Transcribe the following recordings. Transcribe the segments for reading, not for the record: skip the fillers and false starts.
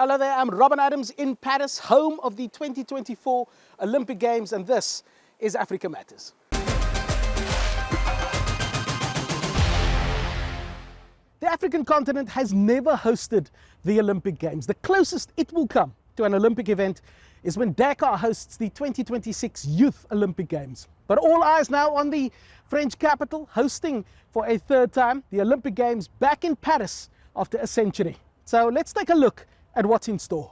Hello there, I'm Robin Adams in Paris, home of the 2024 Olympic Games, and this is Africa Matters. The African continent has never hosted the Olympic Games. The closest it will come to an Olympic event is when Dakar hosts the 2026 Youth Olympic Games. But all eyes now on the French capital, hosting for a third time the Olympic Games back in Paris after a century. So let's take a look at what's in store.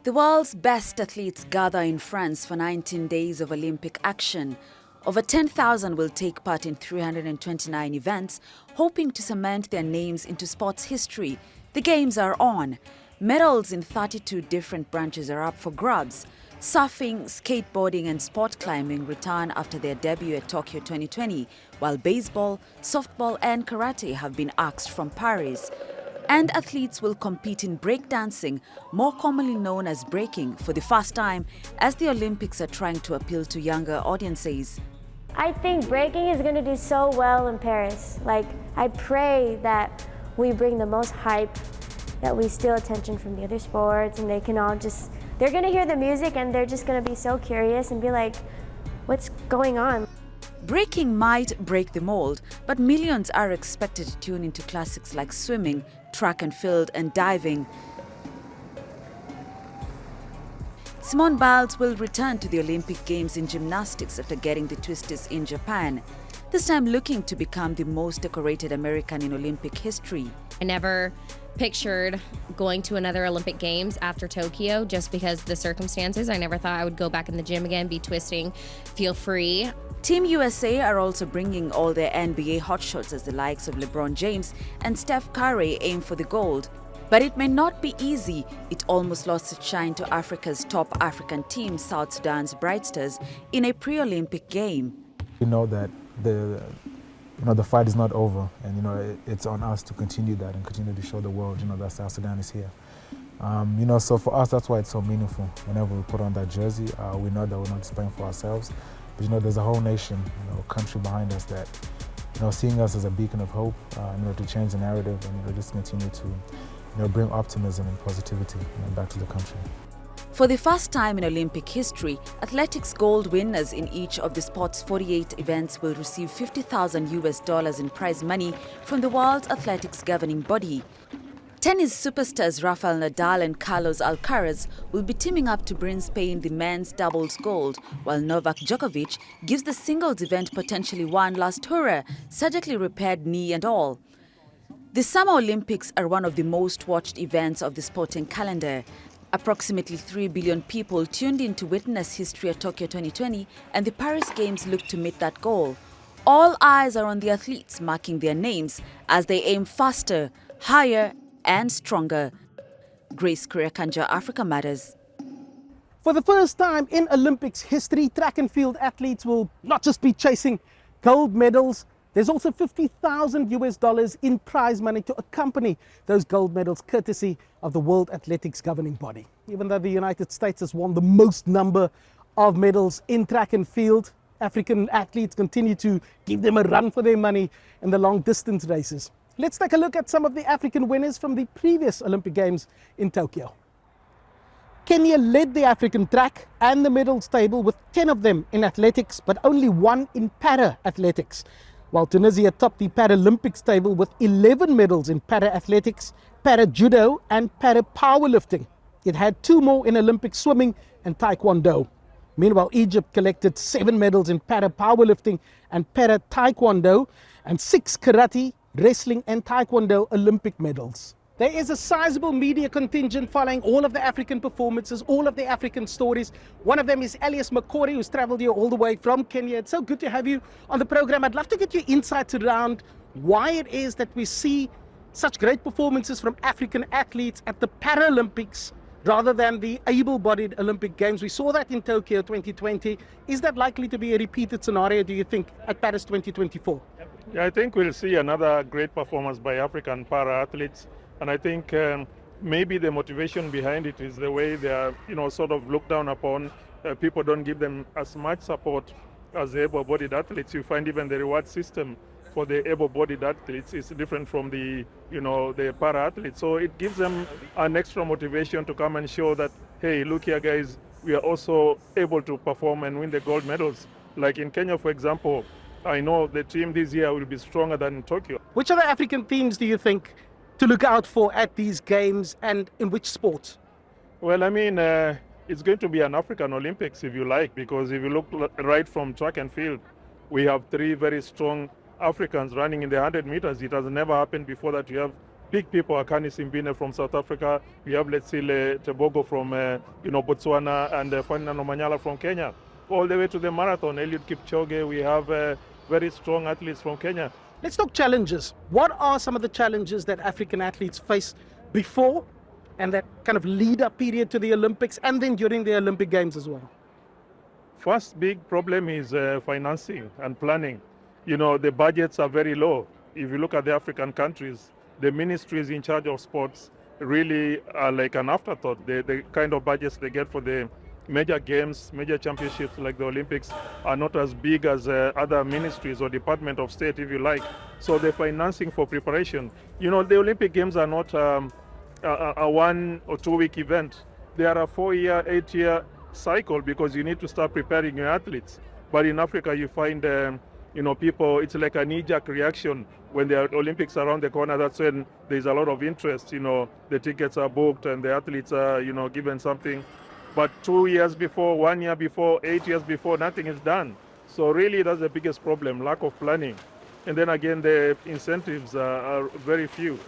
The world's best athletes gather in France for 19 days of Olympic action. Over 10,000 will take part in 329 events, hoping to cement their names into sports history. The Games are on. Medals in 32 different branches are up for grabs. Surfing, skateboarding and sport climbing return after their debut at Tokyo 2020, while baseball, softball and karate have been axed from Paris. And athletes will compete in breakdancing, more commonly known as breaking, for the first time as the Olympics are trying to appeal to younger audiences. I think breaking is going to do so well in Paris. I pray that we bring the most hype, that we steal attention from the other sports, and they can all just, they're going to hear the music and they're just going to be so curious and be like, what's going on? Breaking might break the mold, but millions are expected to tune into classics like swimming, track and field and diving. Simone Biles will return to the Olympic Games in gymnastics after getting the twisties in Japan, this time looking to become the most decorated American in Olympic history. I never pictured going to another Olympic Games after Tokyo just because of the circumstances. I never thought I would go back in the gym again, be twisting, feel free. Team USA are also bringing all their NBA hotshots as the likes of LeBron James and Steph Curry aim for the gold. But it may not be easy. It almost lost its shine to Africa's top African team, South Sudan's Bright Stars, in a pre-Olympic game. We know that the fight is not over, and it's on us to continue that and continue to show the world that South Sudan is here. So for us, that's why it's so meaningful. Whenever we put on that jersey, we know that we're not just playing for ourselves, but there's a whole nation, country behind us that seeing us as a beacon of hope, to change the narrative and just continue to bring optimism and positivity back to the country. For the first time in Olympic history, athletics gold winners in each of the sport's 48 events will receive $50,000 in prize money from the world's athletics governing body. Tennis superstars Rafael Nadal and Carlos Alcaraz will be teaming up to bring Spain the men's doubles gold, while Novak Djokovic gives the singles event potentially one last hurrah, surgically repaired knee and all. The Summer Olympics are one of the most watched events of the sporting calendar. Approximately 3 billion people tuned in to witness history at Tokyo 2020, and the Paris Games look to meet that goal. All eyes are on the athletes marking their names as they aim faster, higher and stronger. Grace Kuriakanja, Africa Matters. For the first time in Olympics history, track and field athletes will not just be chasing gold medals. There's also $50,000 in prize money to accompany those gold medals, courtesy of the World Athletics governing body. Even though the United States has won the most number of medals in track and field, African athletes continue to give them a run for their money in the long distance races. Let's take a look at some of the African winners from the previous Olympic Games in Tokyo. Kenya led the African track and the medals table with 10 of them in athletics, but only 1 in para-athletics, while Tunisia topped the Paralympics table with 11 medals in para-athletics, para-judo and para-powerlifting. It had 2 more in Olympic swimming and taekwondo. Meanwhile, Egypt collected 7 medals in para-powerlifting and para-taekwondo and 6 karate, wrestling and taekwondo Olympic medals. There is a sizable media contingent following all of the African performances, all of the African stories. One of them is Elias Makori, who's traveled here all the way from Kenya. It's so good to have you on the program. I'd love to get your insights around why it is that we see such great performances from African athletes at the Paralympics rather than the able-bodied Olympic Games. We saw that in Tokyo 2020. Is that likely to be a repeated scenario, do you think, at Paris 2024? Yeah, I think we'll see another great performance by African para-athletes. And I think maybe the motivation behind it is the way they are, sort of looked down upon. People don't give them as much support as the able-bodied athletes. You find even the reward system for the able-bodied athletes is different from the, the para-athletes. So it gives them an extra motivation to come and show that, hey, look here, guys, we are also able to perform and win the gold medals. Like in Kenya, for example, I know the team this year will be stronger than in Tokyo. Which other African teams do you think to look out for at these games, and in which sports? Well, I mean, it's going to be an African Olympics, if you like, because if you look right from track and field, we have 3 very strong Africans running in the 100 meters. It has never happened before that you have big people, Akani Simbine from South Africa, we have Letsile Tebogo from Botswana, and Ferdinand Omanyala from Kenya. All the way to the marathon, Eliud Kipchoge, we have very strong athletes from Kenya. Let's talk challenges. What are some of the challenges that African athletes face before and that kind of lead-up period to the Olympics, and then during the Olympic Games as well? First big problem is financing and planning. The budgets are very low. If you look at the African countries, the ministries in charge of sports really are like an afterthought. The kind of budgets they get for the major games, major championships like the Olympics are not as big as other ministries or Department of State, if you like. So the financing for preparation, the Olympic Games are not a 1 or 2 week event. They are a 4-year, 8-year cycle, because you need to start preparing your athletes. But in Africa, you find, people, it's like a knee-jerk reaction. When the Olympics are around the corner, that's when there's a lot of interest. The tickets are booked and the athletes are, given something. But 2 years before, 1 year before, 8 years before, nothing is done. So really, that's the biggest problem, lack of planning. And then again, the incentives are very few.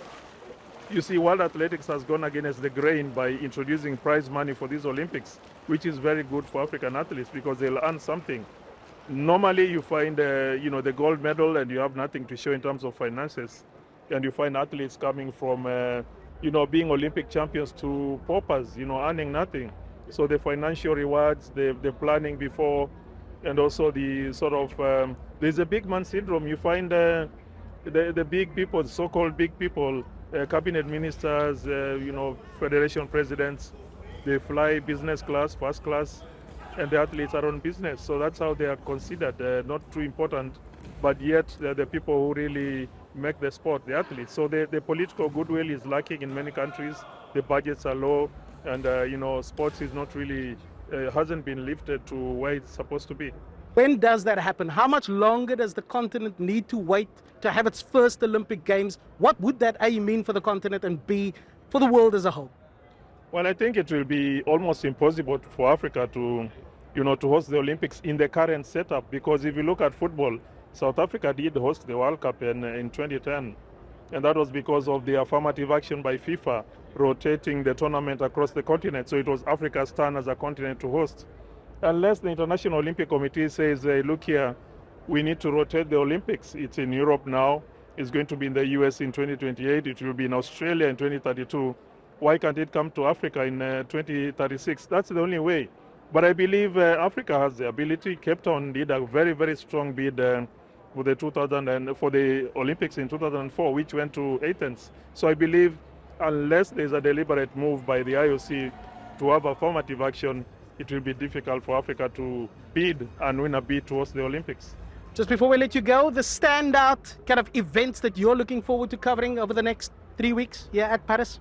You see, World Athletics has gone against the grain by introducing prize money for these Olympics, which is very good for African athletes because they'll earn something. Normally, you find, the gold medal and you have nothing to show in terms of finances. And you find athletes coming from, being Olympic champions to paupers, earning nothing. So the financial rewards, the planning before, and also the sort of, there's a big man syndrome. You find the big people, the so-called big people, cabinet ministers, federation presidents, they fly business class, first class, and the athletes are on business. So that's how they are considered, not too important, but yet they're the people who really make the sport, the athletes. So the political goodwill is lacking in many countries. The budgets are low, and sports is not really, hasn't been lifted to where it's supposed to be. When does that happen? How much longer does the continent need to wait to have its first Olympic Games? What would that A mean for the continent and B for the world as a whole? Well, I think it will be almost impossible for Africa to host the Olympics in the current setup, because if you look at football, South Africa did host the World Cup in 2010, and that was because of the affirmative action by FIFA rotating the tournament across the continent. So it was Africa's turn as a continent to host. Unless the International Olympic Committee says, look here, we need to rotate the Olympics. It's in Europe now. It's going to be in the US in 2028. It will be in Australia in 2032. Why can't it come to Africa in 2036? That's the only way. But I believe Africa has the ability. Cape Town did a very, very strong bid for the Olympics in 2004, which went to Athens. So I believe unless there's a deliberate move by the IOC to have affirmative action, it will be difficult for Africa to bid and win a bid towards the Olympics. Just before we let you go, the standout kind of events that you're looking forward to covering over the next 3 weeks here at Paris?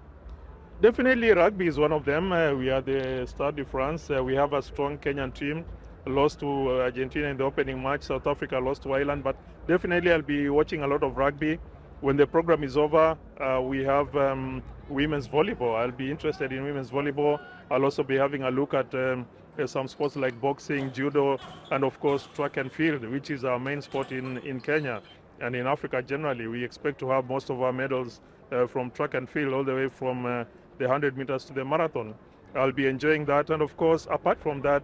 Definitely rugby is one of them. We are the Stade de France. We have a strong Kenyan team. Lost to Argentina in the opening match. South Africa lost to Ireland. But definitely I'll be watching a lot of rugby. When the program is over, we have women's volleyball. I'll be interested in women's volleyball. I'll also be having a look at some sports like boxing, judo, and of course track and field, which is our main sport in Kenya and in Africa generally. We expect to have most of our medals from track and field, all the way from the 100 meters to the marathon. I'll be enjoying that. And of course, apart from that,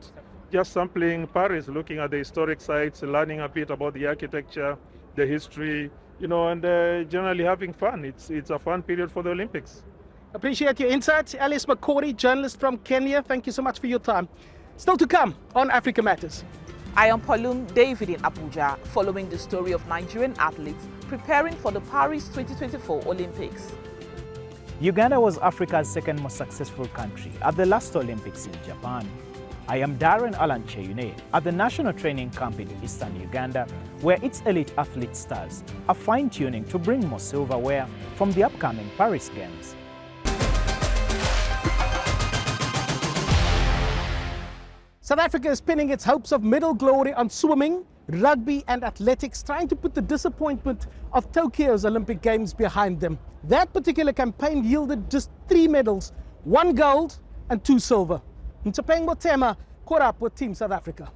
just sampling Paris, looking at the historic sites, learning a bit about the architecture, the history, and generally having fun. It's a fun period for the Olympics. Appreciate your insights. Alice McCory, journalist from Kenya. Thank you so much for your time. Still to come on Africa Matters. I am Palum David in Abuja, following the story of Nigerian athletes preparing for the Paris 2024 Olympics. Uganda was Africa's second most successful country at the last Olympics in Japan. I am Darren Alancheyune at the National Training Camp in eastern Uganda, where its elite athlete stars are fine-tuning to bring more silverware from the upcoming Paris Games. South Africa is pinning its hopes of medal glory on swimming, rugby and athletics, trying to put the disappointment of Tokyo's Olympic Games behind them. That particular campaign yielded just 3 medals, 1 gold and 2 silver. Ntapeng Motema caught up with Team South Africa.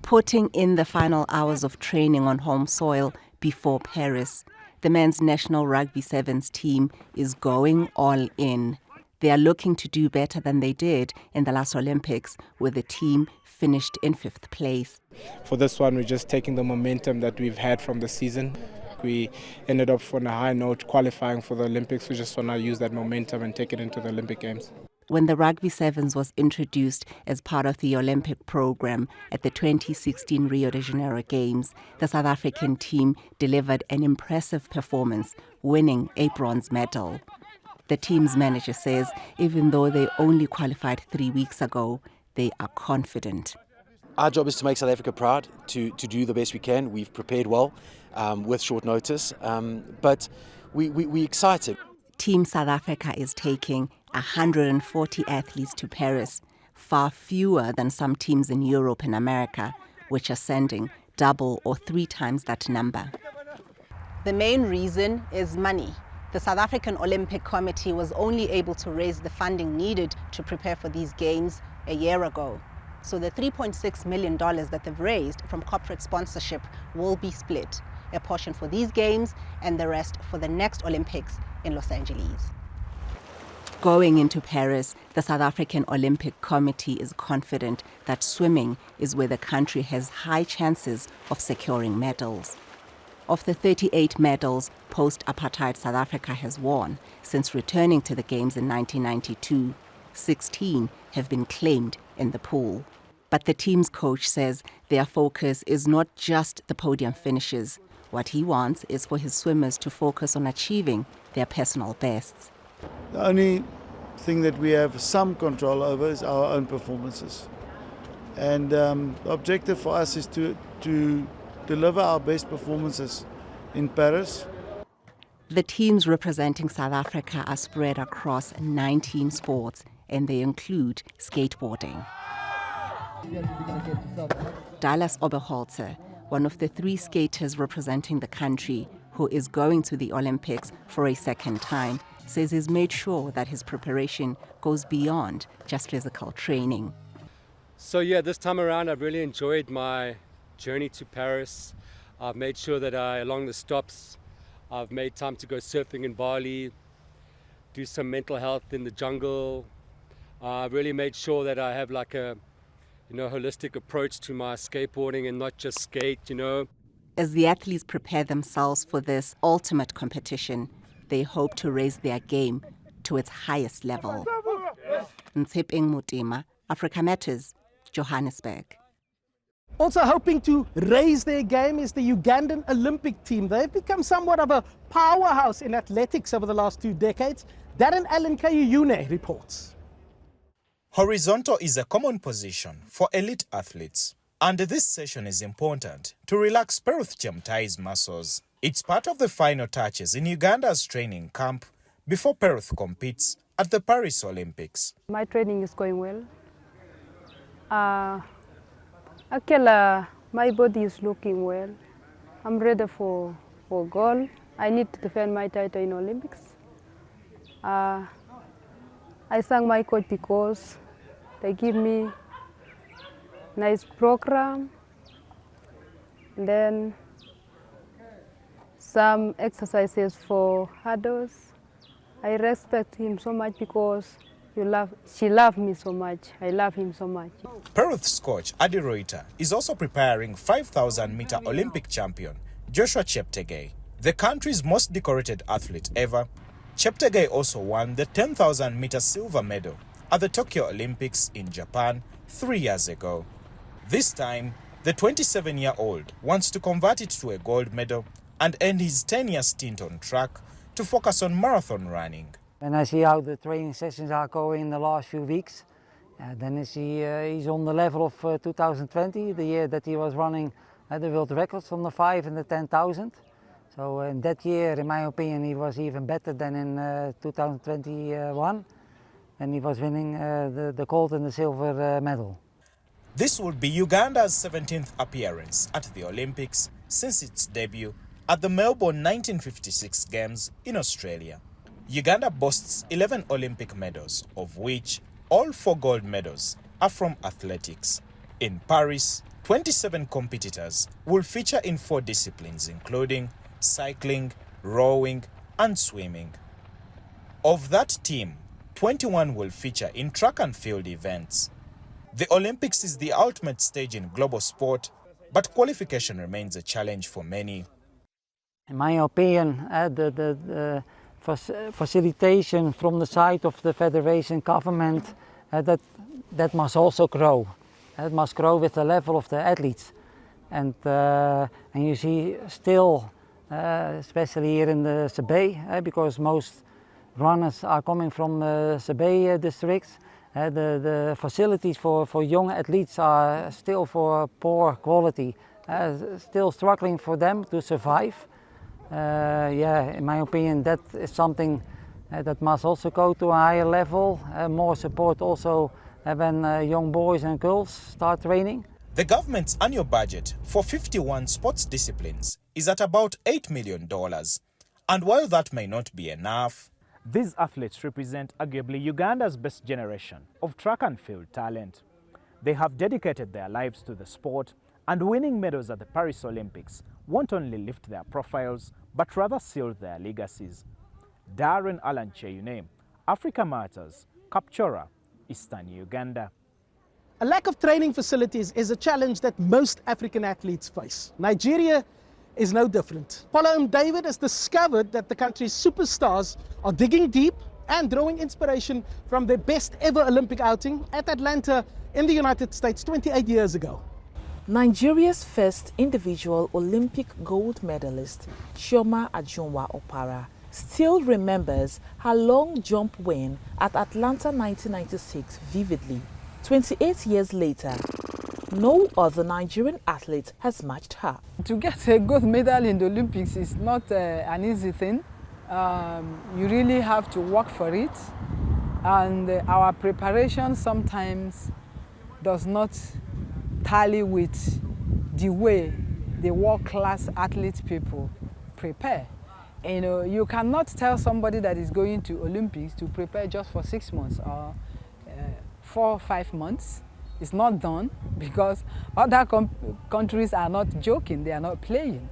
Putting in the final hours of training on home soil before Paris, the men's national rugby sevens team is going all in. They are looking to do better than they did in the last Olympics, where the team finished in 5th place. For this one, we're just taking the momentum that we've had from the season. We ended up on a high note qualifying for the Olympics. We just want to use that momentum and take it into the Olympic Games. When the Rugby Sevens was introduced as part of the Olympic program at the 2016 Rio de Janeiro Games, the South African team delivered an impressive performance, winning a bronze medal. The team's manager says even though they only qualified 3 weeks ago, they are confident. Our job is to make South Africa proud, to do the best we can. We've prepared well with short notice, but we're excited. Team South Africa is taking 140 athletes to Paris, far fewer than some teams in Europe and America, which are sending double or 3 times that number. The main reason is money. The South African Olympic Committee was only able to raise the funding needed to prepare for these games a year ago. So the $3.6 million that they've raised from corporate sponsorship will be split, a portion for these games and the rest for the next Olympics in Los Angeles. Going into Paris, the South African Olympic Committee is confident that swimming is where the country has high chances of securing medals. Of the 38 medals post-apartheid South Africa has won since returning to the Games in 1992, 16 have been claimed in the pool. But the team's coach says their focus is not just the podium finishes. What he wants is for his swimmers to focus on achieving their personal bests. The only thing that we have some control over is our own performances. And the objective for us is to deliver our best performances in Paris. The teams representing South Africa are spread across 19 sports, and they include skateboarding. Dallas Oberholzer, one of the 3 skaters representing the country who is going to the Olympics for a second time, says he's made sure that his preparation goes beyond just physical training. So yeah, this time around I've really enjoyed my journey to Paris. I've made sure that along the stops, I've made time to go surfing in Bali, do some mental health in the jungle. I've really made sure that I have like a holistic approach to my skateboarding and not just skate, As the athletes prepare themselves for this ultimate competition, they hope to raise their game to its highest level. Ntapeng Motema, Africa Matters, Johannesburg. Also hoping to raise their game is the Ugandan Olympic team. They've become somewhat of a powerhouse in athletics over the last 2 decades. Darren Alancheyune reports. Horizontal is a common position for elite athletes, and this session is important to relax Peruth Chemtai's muscles. It's part of the final touches in Uganda's training camp before Peruth competes at the Paris Olympics. My training is going well. Actually, my body is looking well. I'm ready for goal. I need to defend my title in Olympics. I thank my coach because they give me nice program. And then some exercises for hurdles. I respect him so much because she loves me so much. I love him so much. Peruth's coach, Adi Reuter, is also preparing 5,000-meter Olympic champion Joshua Cheptegei, the country's most decorated athlete ever. Cheptegei also won the 10,000-meter silver medal at the Tokyo Olympics in Japan 3 years ago. This time, the 27-year-old wants to convert it to a gold medal and end his 10-year stint on track to focus on marathon running. And I see how the training sessions are going in the last few weeks. Then he's on the level of 2020, the year that he was running the world records on the 5 and the 10,000. So in that year, in my opinion, he was even better than in 2021, and he was winning the gold and the silver medal. This will be Uganda's 17th appearance at the Olympics since its debut at the Melbourne 1956 Games in Australia. Uganda boasts 11 Olympic medals, of which all 4 gold medals are from athletics. In Paris, 27 competitors will feature in 4 disciplines, including cycling, rowing, and swimming. Of that team, 21 will feature in track and field events. The Olympics is the ultimate stage in global sport, but qualification remains a challenge for many. In my opinion, the facilitation from the side of the federation government, that must also grow. It must grow with the level of the athletes. And you see still, especially here in the Sebei, because most runners are coming from the Sebei districts, the facilities for young athletes are still for poor quality, still struggling for them to survive. Yeah, in my opinion, that is something that must also go to a higher level, more support also when young boys and girls start training. The government's annual budget for 51 sports disciplines is at about $8 million. And while that may not be enough, these athletes represent arguably Uganda's best generation of track and field talent. They have dedicated their lives to the sport, and winning medals at the Paris Olympics won't only lift their profiles, but rather seal their legacies. Darren Alan Cheyune, Africa Matters, Kapchora, Eastern Uganda. A lack of training facilities is a challenge that most African athletes face. Nigeria is no different. Paula David has discovered that the country's superstars are digging deep and drawing inspiration from their best ever Olympic outing at Atlanta in the United States 28 years ago. Nigeria's first individual Olympic gold medalist, Chioma Ajunwa Opara, still remembers her long jump win at Atlanta 1996 vividly. 28 years later, no other Nigerian athlete has matched her. To get a gold medal in the Olympics is not an easy thing. You really have to work for it. And our preparation sometimes does not tally with the way the world-class athlete people prepare. You know, you cannot tell somebody that is going to Olympics to prepare just for 6 months or 4 or 5 months. It's not done because other countries are not joking, they are not playing.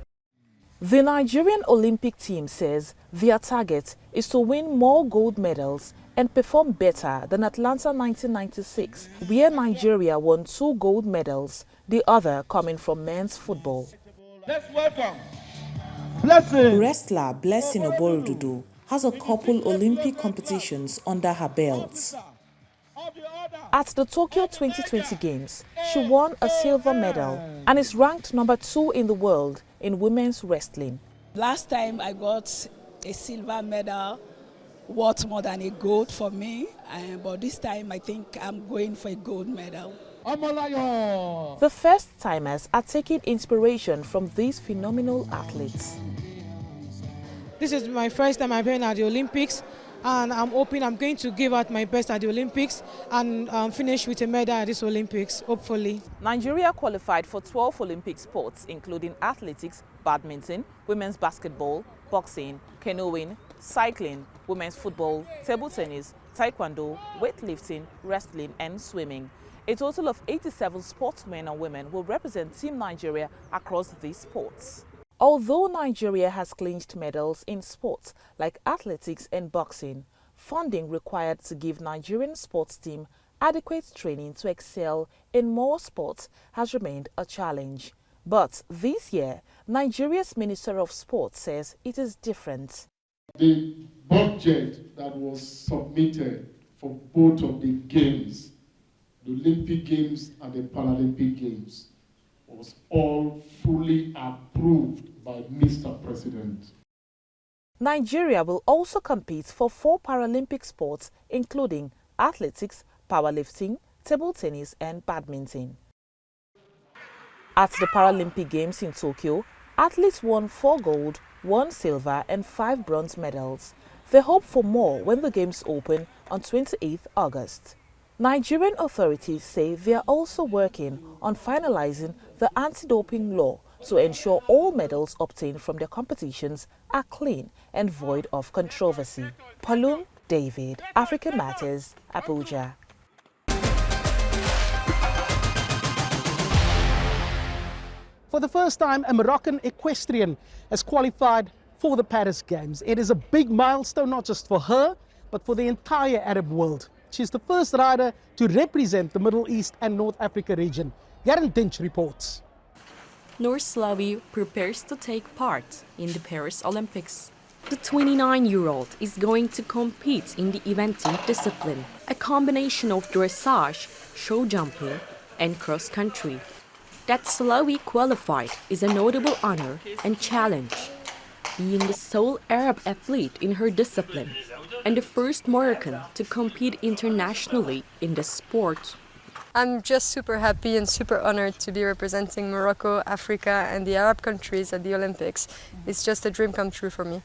The Nigerian Olympic team says their target is to win more gold medals and perform better than Atlanta 1996, where Nigeria won 2 gold medals, the other coming from men's football. Let's welcome Wrestler Blessing Oborududu has a couple Olympic competitions under her belt. At the Tokyo 2020 Games, she won a silver medal and is ranked number 2 in the world in women's wrestling. Last time I got a silver medal, worth more than a gold for me, but this time I think I'm going for a gold medal. The first-timers are taking inspiration from these phenomenal athletes. This is my first time I've been at the Olympics, and I'm hoping I'm going to give out my best at the Olympics and finish with a medal at this Olympics, hopefully. Nigeria qualified for 12 Olympic sports, including athletics, badminton, women's basketball, boxing, canoeing, cycling, women's football, table tennis, taekwondo, weightlifting, wrestling and swimming. A total of 87 sportsmen and women will represent Team Nigeria across these sports. Although Nigeria has clinched medals in sports like athletics and boxing, funding required to give Nigerian sports team adequate training to excel in more sports has remained a challenge. But this year, Nigeria's Minister of Sport says it is different. The budget that was submitted for both of the games, the Olympic Games and the Paralympic Games, was all fully approved by Mr. President. Nigeria will also compete for 4 Paralympic sports, including athletics, powerlifting, table tennis and badminton. At the Paralympic Games in Tokyo, athletes won 4 gold, 1 silver and 5 bronze medals. They hope for more when the Games open on 28th August. Nigerian authorities say they are also working on finalizing the anti-doping law to ensure all medals obtained from their competitions are clean and void of controversy. Palum David, African Matters, Abuja. For the first time, a Moroccan equestrian has qualified for the Paris Games. It is a big milestone, not just for her, but for the entire Arab world. She's the first rider to represent the Middle East and North Africa region. Garen Dinch reports. Noor Slawi prepares to take part in the Paris Olympics. The 29-year-old is going to compete in the eventing discipline, a combination of dressage, show jumping, and cross-country. That Slawi qualified is a notable honor and challenge, being the sole Arab athlete in her discipline and the first Moroccan to compete internationally in the sport. I'm just super happy and super honored to be representing Morocco, Africa and the Arab countries at the Olympics. It's just a dream come true for me.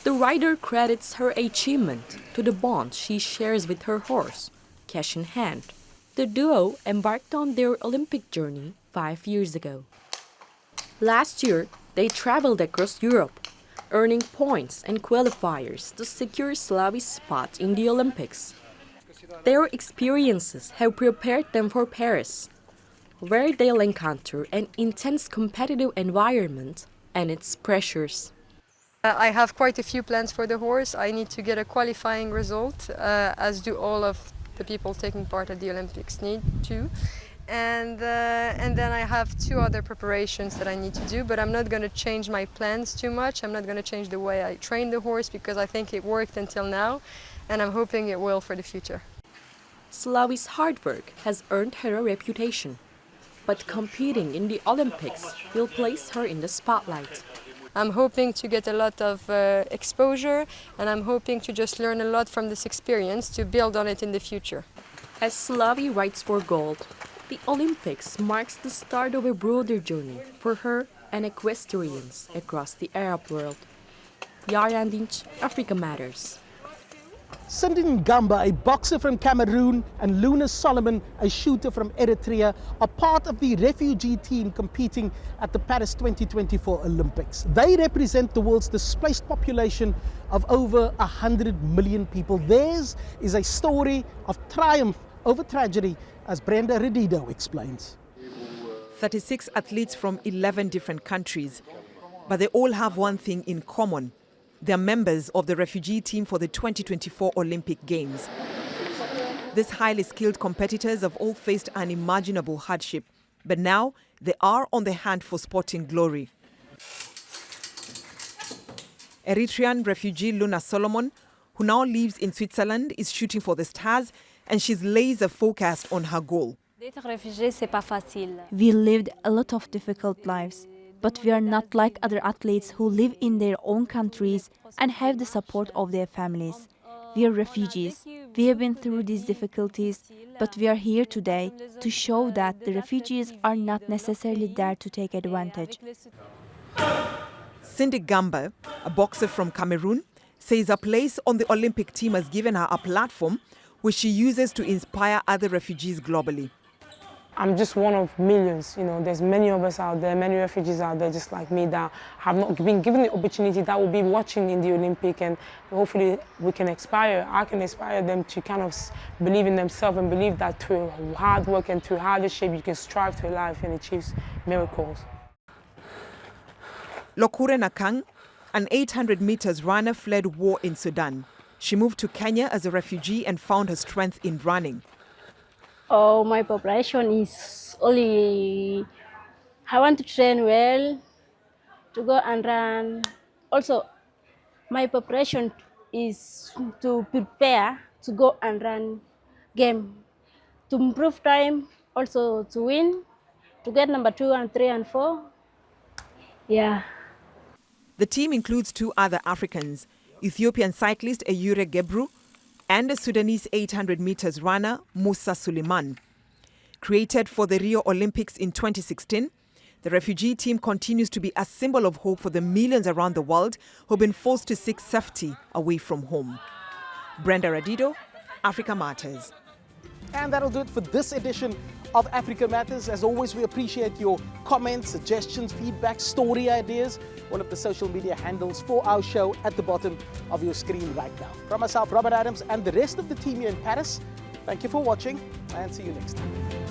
The rider credits her achievement to the bond she shares with her horse, cash in hand. The duo embarked on their Olympic journey 5 years ago. Last year, they traveled across Europe, earning points and qualifiers to secure Slawi's spot in the Olympics. Their experiences have prepared them for Paris, where they'll encounter an intense competitive environment and its pressures. I have quite a few plans for the horse. I need to get a qualifying result, as do all of the people taking part at the Olympics need to. And then I have 2 other preparations that I need to do, but I'm not going to change my plans too much. I'm not going to change the way I train the horse because I think it worked until now, and I'm hoping it will for the future. Slawi's hard work has earned her a reputation, but competing in the Olympics will place her in the spotlight. I'm hoping to get a lot of exposure, and I'm hoping to just learn a lot from this experience to build on it in the future. As Slawi rides for gold, the Olympics marks the start of a broader journey for her and equestrians across the Arab world. Yaran Dinch, Africa Matters. Cindy Ngamba, a boxer from Cameroon, and Luna Solomon, a shooter from Eritrea, are part of the refugee team competing at the Paris 2024 Olympics. They represent the world's displaced population of over 100 million people. Theirs is a story of triumph over tragedy, as Brenda Redido explains. 36 athletes from 11 different countries, but they all have one thing in common. They are members of the refugee team for the 2024 Olympic Games. These highly skilled competitors have all faced unimaginable hardship, but now they are on the hunt for sporting glory. Eritrean refugee Luna Solomon, who now lives in Switzerland, is shooting for the stars, and she's laser focused on her goal. We lived a lot of difficult lives, but we are not like other athletes who live in their own countries and have the support of their families. We are refugees. We have been through these difficulties, but we are here today to show that the refugees are not necessarily there to take advantage. Cindy Ngamba, a boxer from Cameroon, says her place on the Olympic team has given her a platform which she uses to inspire other refugees globally. I'm just one of millions, there's many of us out there, many refugees out there just like me that have not been given the opportunity, that will be watching in the Olympic, and hopefully I can inspire them to kind of believe in themselves and believe that through hard work and through hardship you can strive to life and achieve miracles. Lokure Nakang, an 800 meters runner, fled war in Sudan. She moved to Kenya as a refugee and found her strength in running. Oh, my preparation is only I want to train well, to go and run. Also, my preparation is to prepare to go and run game, to improve time, also to win, to get number 2 and 3 and 4. Yeah. The team includes 2 other Africans, Ethiopian cyclist Eyure Gebru and a Sudanese 800 meters runner Musa Suleiman. Created for the Rio Olympics in 2016, the refugee team continues to be a symbol of hope for the millions around the world who've been forced to seek safety away from home. Brenda Radido, Africa Matters. And that'll do it for this edition of Africa Matters. As always, we appreciate your comments, suggestions, feedback, story ideas. One of the social media handles for our show at the bottom of your screen right now. From myself, Robert Adams, and the rest of the team here in Paris, thank you for watching and see you next time.